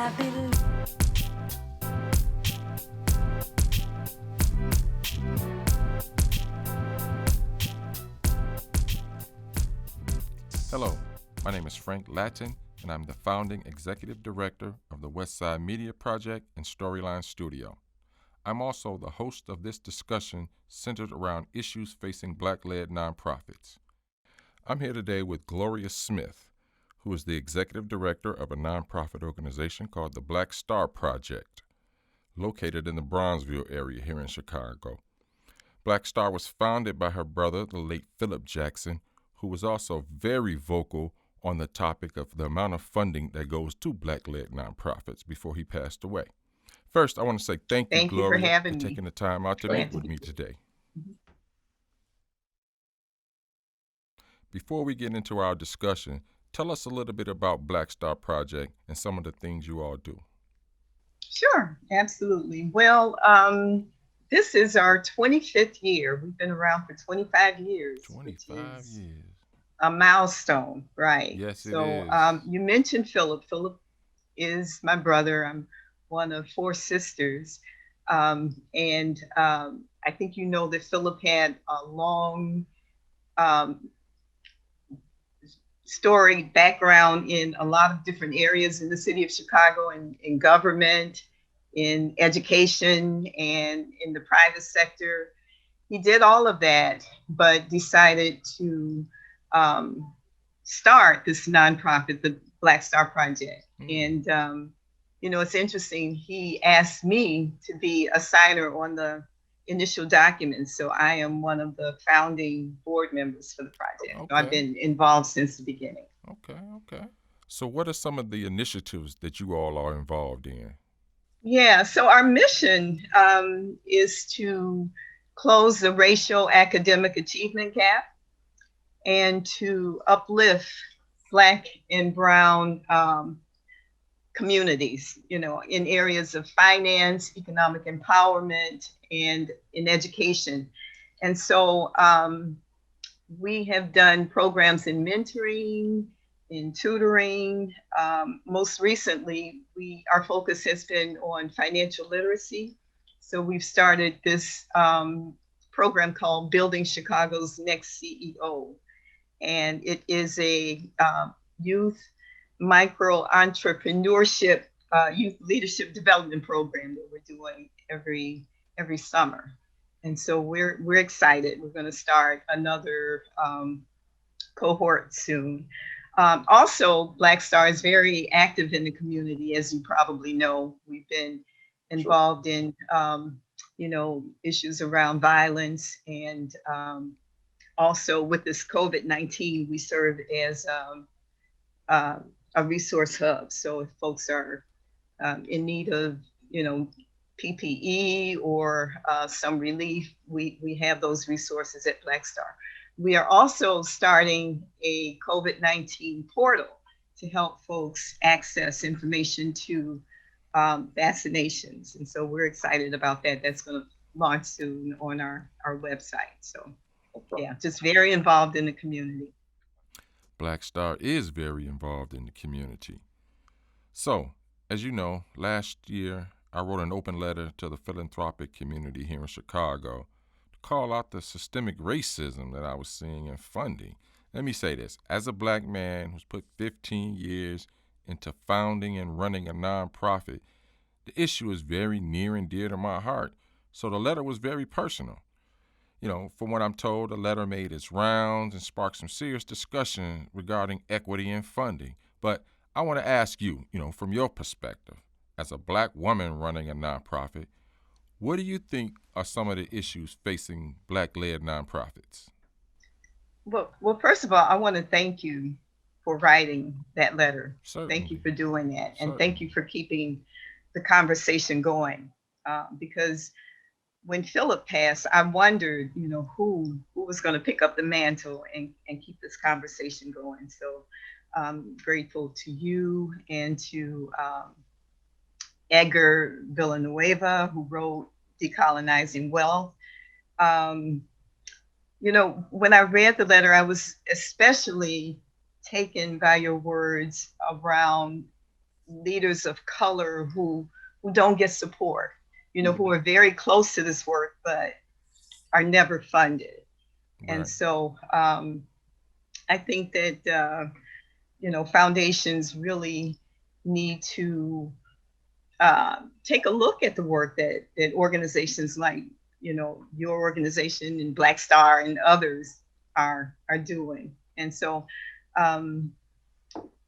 I believe. Hello, my name is Frank Lattin, and I'm the founding executive director of the Westside Media Project and Storyline Studio. I'm also the host of this discussion centered around issues facing Black-led nonprofits. I'm here today with Gloria Smith, who is the executive director of a nonprofit organization called the Black Star Project, located in the Bronzeville area here in Chicago. Black Star was founded by her brother, the late Philip Jackson, who was also very vocal on the topic of the amount of funding that goes to Black-led nonprofits before he passed away. First, I want to say thank you, Thank you for Gloria, having for me. taking the time out to Glad meet to with be me here. today. Before we get into our discussion, tell us a little bit about Black Star Project and some of the things you all do. Sure, absolutely. Well, this is our 25th year. We've been around for 25 years, which 25 is years. a milestone, right? Yes, it So is. you mentioned Philip. Philip is my brother. I'm one of four sisters. And I think you know that Philip had a long um, story background in a lot of different areas in the city of Chicago, in government, in education, and in the private sector. He did all of that, but decided to um, start this nonprofit, the Black Star Project. And it's interesting. He asked me to be a signer on the initial documents. So I am one of the founding board members for the project. So I've Okay, been involved since the beginning. okay. So, what are some of the initiatives that you all are involved in? Yeah, so our mission is to close the racial academic achievement gap and to uplift Black and Brown communities, in areas of finance, economic empowerment, and in education. And so we have done programs in mentoring, in tutoring. Most recently, our focus has been on financial literacy. So we've started this program called Building Chicago's Next CEO. And it is a youth micro entrepreneurship, youth leadership development program that we're doing every summer. And so we're excited. We're going to start another cohort soon. Also, Black Star is very active in the community, as you probably know. We've been involved in issues around violence, and also with this COVID-19, we serve as uh, a resource hub. So if folks are in need of, PPE or some relief, we have those resources at Black Star. We are also starting a COVID-19 portal to help folks access information to vaccinations. And so we're excited about that. That's going to launch soon on our website. So yeah, just very involved in the community. Black Star is very involved in the community. So, as you know, last year I wrote an open letter to the philanthropic community here in Chicago to call out the systemic racism that I was seeing in funding. Let me say this, as a black man who's put 15 years into founding and running a nonprofit, the issue is very near and dear to my heart. So the letter was very personal. From what I'm told, the letter made its rounds and sparked some serious discussion regarding equity and funding. But I want to ask you, from your perspective, as a black woman running a nonprofit, what do you think are some of the issues facing black-led nonprofits? Well, first of all, I want to thank you for writing that letter. Thank you Certainly, for doing that, and thank certainly. you for keeping the conversation going. Because when Philip passed, I wondered, who was going to pick up the mantle and keep this conversation going. So I'm grateful to you and to Edgar Villanueva, who wrote Decolonizing Wealth. Um, when I read the letter, I was especially taken by your words around leaders of color who don't get support, who are very close to this work but are never funded. And Right. so I think that foundations really need to take a look at the work that organizations like your organization and Black Star and others are doing. And so um,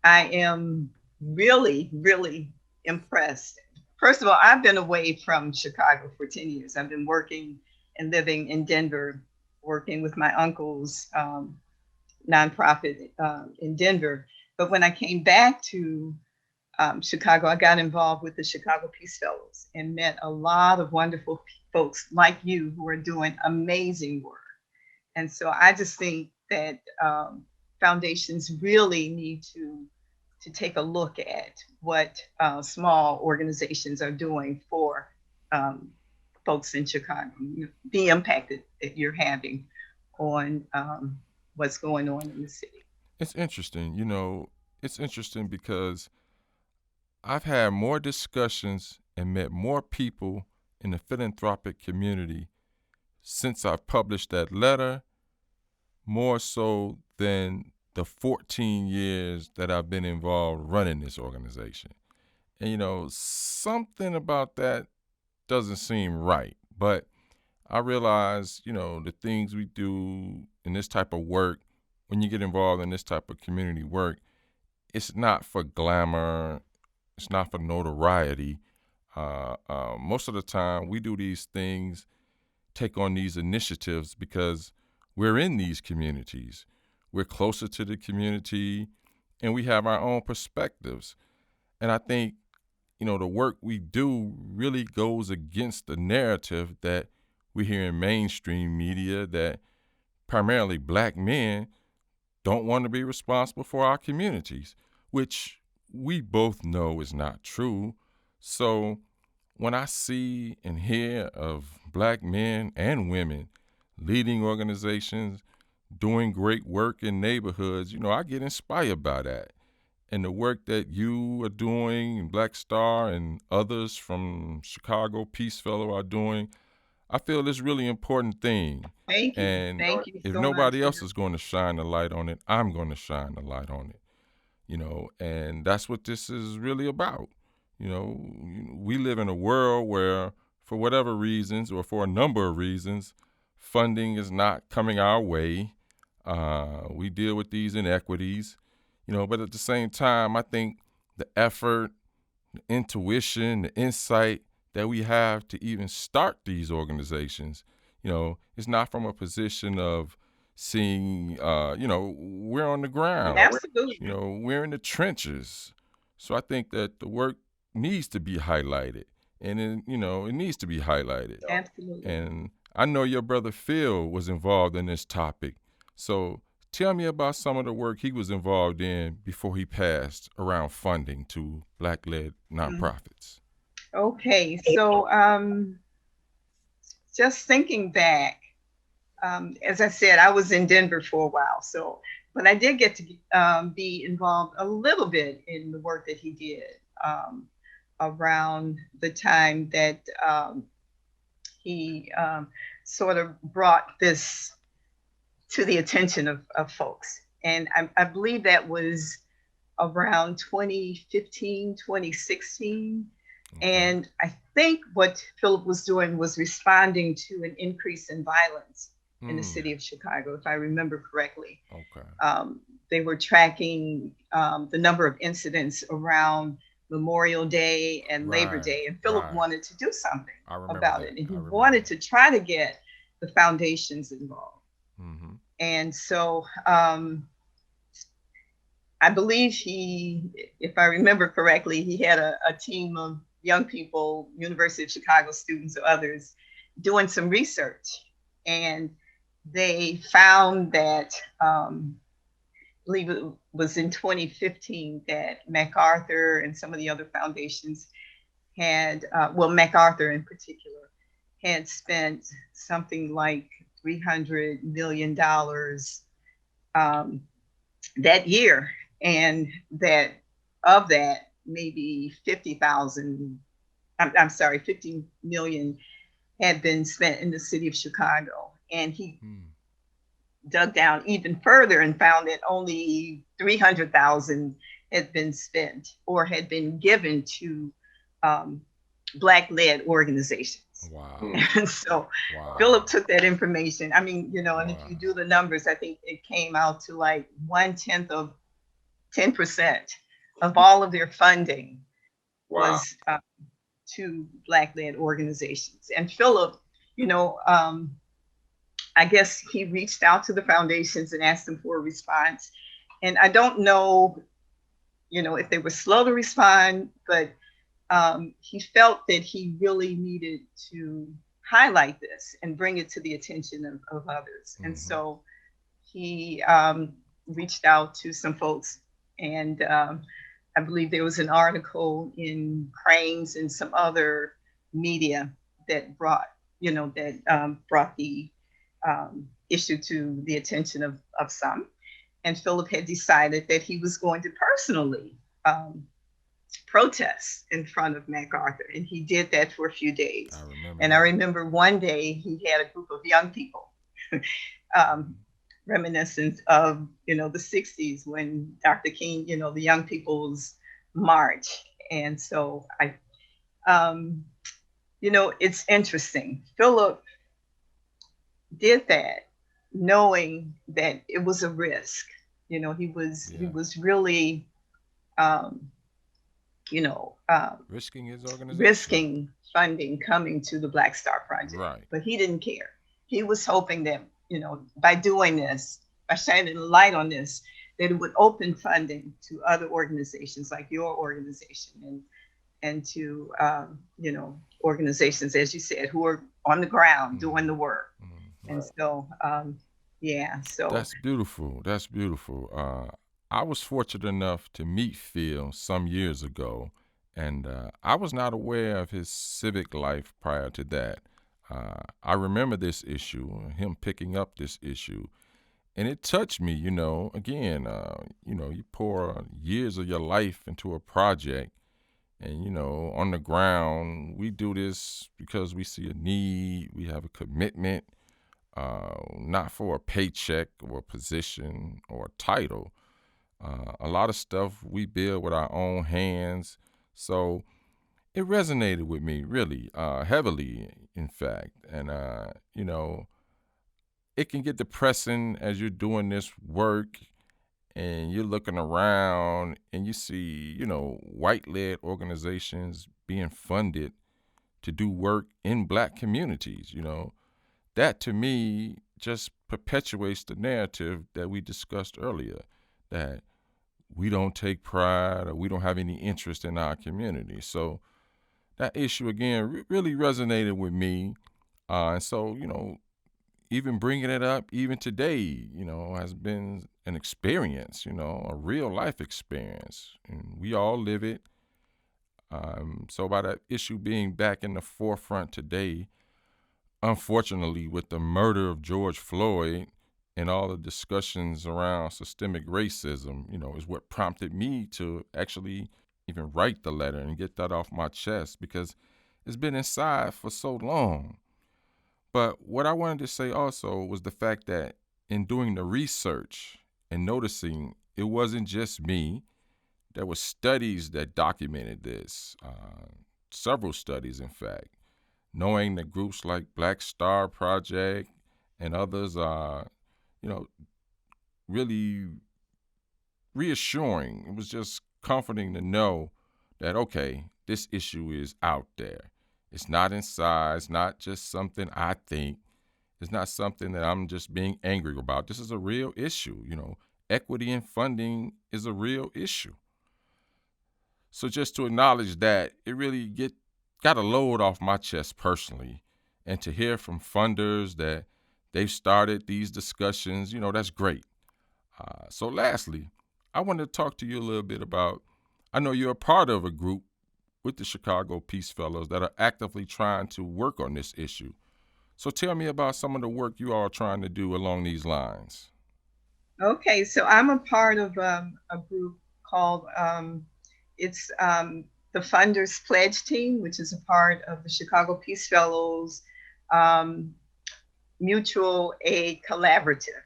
I am really, really impressed. First of all, I've been away from Chicago for 10 years. I've been working and living in Denver, working with my uncle's nonprofit in Denver. But when I came back to Chicago, I got involved with the Chicago Peace Fellows and met a lot of wonderful folks like you who are doing amazing work. And so I just think that foundations really need to take a look at what small organizations are doing for um, folks in Chicago, the impact that you're having on what's going on in the city. It's interesting. It's interesting because I've had more discussions and met more people in the philanthropic community since I've published that letter, more so than the 14 years that I've been involved running this organization. And, something about that doesn't seem right. But I realize, the things we do in this type of work, when you get involved in this type of community work, it's not for glamour, it's not for notoriety. Most of the time, we do these things, take on these initiatives because we're in these communities. We're closer to the community, and we have our own perspectives. And I think, the work we do really goes against the narrative that we hear in mainstream media that primarily Black men don't want to be responsible for our communities, which we both know is not true. So when I see and hear of Black men and women leading organizations, doing great work in neighborhoods, I get inspired by that. And the work that you are doing, and Black Star and others from Chicago Peace Fellow are doing, I feel it's really important thing. Thank you. And Thank you if so much nobody for else your. is going to shine the light on it, I'm going to shine the light on it. And that's what this is really about. We live in a world where, for whatever reasons or for a number of reasons, funding is not coming our way. We deal with these inequities, but at the same time, I think the effort, the intuition, the insight that we have to even start these organizations, it's not from a position of seeing, we're on the ground, Absolutely. we're in the trenches. So I think that the work needs to be highlighted, and it needs to be highlighted. Absolutely. And I know your brother Phil was involved in this topic. So tell me about some of the work he was involved in before he passed around funding to Black-led Mhm. nonprofits. Okay, so just thinking back, as I said, I was in Denver for a while. So, but I did get to be involved a little bit in the work that he did around the time that he sort of brought this to the attention of folks. And I believe that was around 2015, 2016. Okay. And I think what Philip was doing was responding to an increase in violence in the Hmm. city of Chicago, if I remember correctly. Okay. They were tracking the number of incidents around Memorial Day and Labor Right. Day, and Philip Right. wanted to do something I remember about that. it. And I he remember wanted that. to try to get the foundations involved. Mm-hmm. And so I believe he, if I remember correctly, he had a team of young people, University of Chicago students or others, doing some research. And they found that, I believe it was in 2015, that MacArthur and some of the other foundations had, well, MacArthur in particular, had spent something like $300 million that year, and that of that, maybe 50,000, I'm sorry, 50 million had been spent in the city of Chicago. And he Mm. dug down even further and found that only 300,000 had been spent or had been given to um, Black-led organizations. Wow. And so Philip Wow. took that information. I mean, and if you do Wow. the numbers, I think it came out to like 1/10 of 10% of all of their funding Wow. was to Black-led organizations. And Philip, you know, um, I guess he reached out to the foundations and asked them for a response. And I don't know, if they were slow to respond, but he felt that he really needed to highlight this and bring it to the attention of others. And Mm-hmm. so he reached out to some folks, and I believe there was an article in Cranes and some other media that brought the issue to the attention of some. And Philip had decided that he was going to personally protest in front of MacArthur. And he did that for a few days. I remember And I that. remember one day he had a group of young people, um, reminiscent of, the 60s when Dr. King, the young people's march. And so it's interesting. Philip did that knowing that it was a risk. He Yeah. was really, um, Risking his organization. risking funding coming to the Black Star Project. Right. But he didn't care. He was hoping that, by doing this, by shining a light on this, that it would open funding to other organizations like your organization and to, organizations, as you said, who are on the ground doing the work. And so, so That's beautiful. That's beautiful. I was fortunate enough to meet Phil some years ago, and I was not aware of his civic life prior to that. I remember this issue, him picking up this issue, and it touched me. Again, you pour years of your life into a project, and on the ground, we do this because we see a need, we have a commitment, not for a paycheck or a position or a title. A lot of stuff we build with our own hands. So it resonated with me really heavily, in fact. And, it can get depressing as you're doing this work and you're looking around and you see, white-led organizations being funded to do work in Black communities. That to me just perpetuates the narrative that we discussed earlier, that we don't take pride or we don't have any interest in our community. So that issue again really resonated with me. And so, even bringing it up even today, has been an experience, a real life experience. And we all live it. So by that issue being back in the forefront today, unfortunately, with the murder of George Floyd and all the discussions around systemic racism, is what prompted me to actually even write the letter and get that off my chest because it's been inside for so long. But what I wanted to say also was the fact that in doing the research and noticing it wasn't just me, there were studies that documented this, several studies, in fact, knowing that groups like Black Star Project and others are, really reassuring. It was just comforting to know that, okay, this issue is out there. It's not inside. It's not just something I think. It's not something that I'm just being angry about. This is a real issue. Equity in funding is a real issue. So just to acknowledge that, it really got a load off my chest personally. And to hear from funders that they've started these discussions, that's great. So lastly, I want to talk to you a little bit about, I know you're a part of a group with the Chicago Peace Fellows that are actively trying to work on this issue. So tell me about some of the work you all are trying to do along these lines. Okay, so I'm a part of a group called it's the Funders Pledge Team, which is a part of the Chicago Peace Fellows um, Mutual Aid Collaborative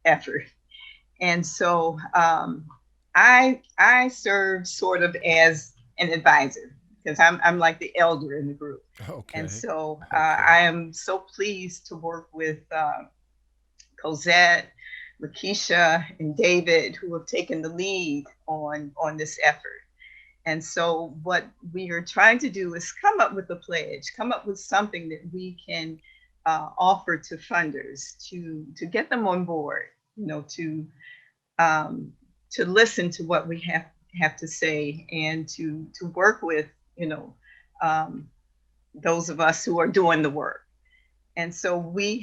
effort. And so I serve sort of as an advisor because I'm like the elder in the group. And Okay. so Okay. I am so pleased to work with Cosette, Lakeisha, and David, who have taken the lead on this effort. And so what we are trying to do is come up with a pledge, come up with something that we can offer to funders to get them on board, you know, um, to listen to what we have to say and to work with, you know, um, those of us who are doing the work. And so we've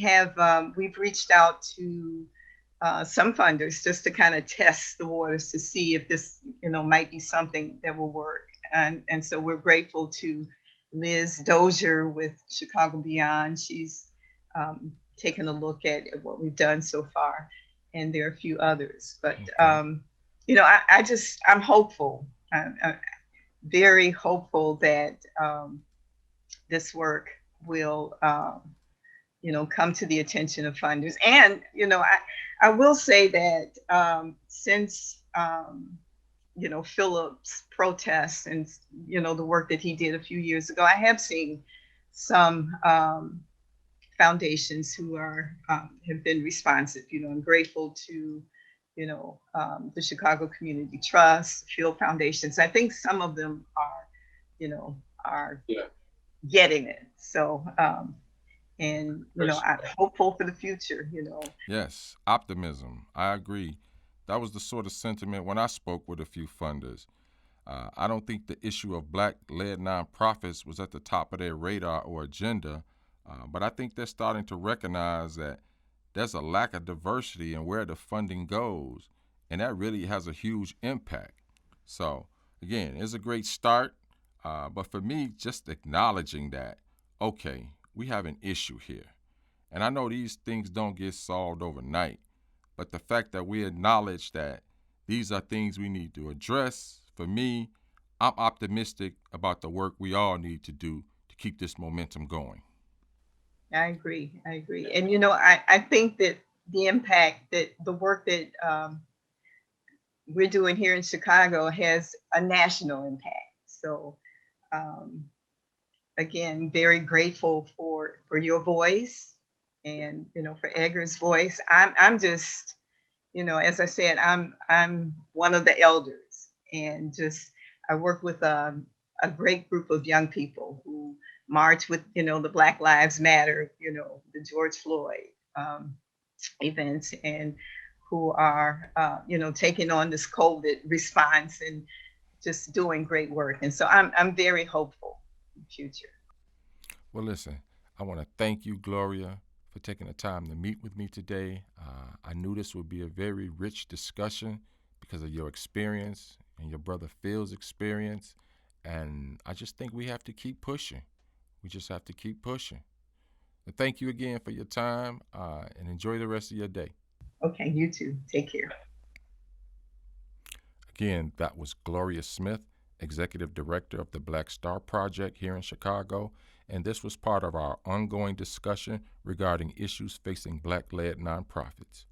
reached out to some funders just to kind of test the waters to see if this, you know, might be something that will work. And so we're grateful to Liz Dozier with Chicago Beyond. She's taken a look at what we've done so far, and there are a few others. But Okay. you know, I'm hopeful. I'm very hopeful that this work will you know, come to the attention of funders. And, you know, I will say that since, you know, Philip's protests and, you know, the work that he did a few years ago, I have seen some foundations who are have been responsive. You know, I'm grateful to, you know, the Chicago Community Trust, Field Foundations. I think some of them are, you know, are getting it. So, and you know, I'm hopeful for the future. You know, Yes, optimism. I agree. That was the sort of sentiment when I spoke with a few funders. I don't think the issue of black-led nonprofits was at the top of their radar or agenda, but I think they're starting to recognize that there's a lack of diversity in where the funding goes, and that really has a huge impact. So, again, it's a great start, but for me, just acknowledging that, okay, we have an issue here. And I know these things don't get solved overnight, but the fact that we acknowledge that these are things we need to address, for me, I'm optimistic about the work we all need to do to keep this momentum going. I agree. I agree. And you know, I think that the impact that the work that we're doing here in Chicago has a national impact. So um, again, very grateful for your voice and you know for Edgar's voice. I'm just, you know, as I said, I'm one of the elders, and just I work with a great group of young people who march with, you know, the Black Lives Matter, you know, the George Floyd um, events, and who are you know, taking on this COVID response and just doing great work. And so I'm very hopeful in the future. Well, listen, I want to thank you, Gloria, for taking the time to meet with me today. I knew this would be a very rich discussion because of your experience and your brother Phil's experience. And I just think we have to keep pushing. We just have to keep pushing. But thank you again for your time and enjoy the rest of your day. Okay, you too. Take care. Again, that was Gloria Smith, Executive Director of the Black Star Project here in Chicago, and this was part of our ongoing discussion regarding issues facing black led nonprofits.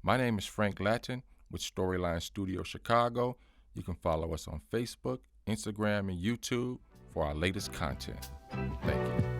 My name is Frank Latin with Storyline Studio Chicago. You can follow us on Facebook, Instagram, and YouTube for our latest content. Thank you.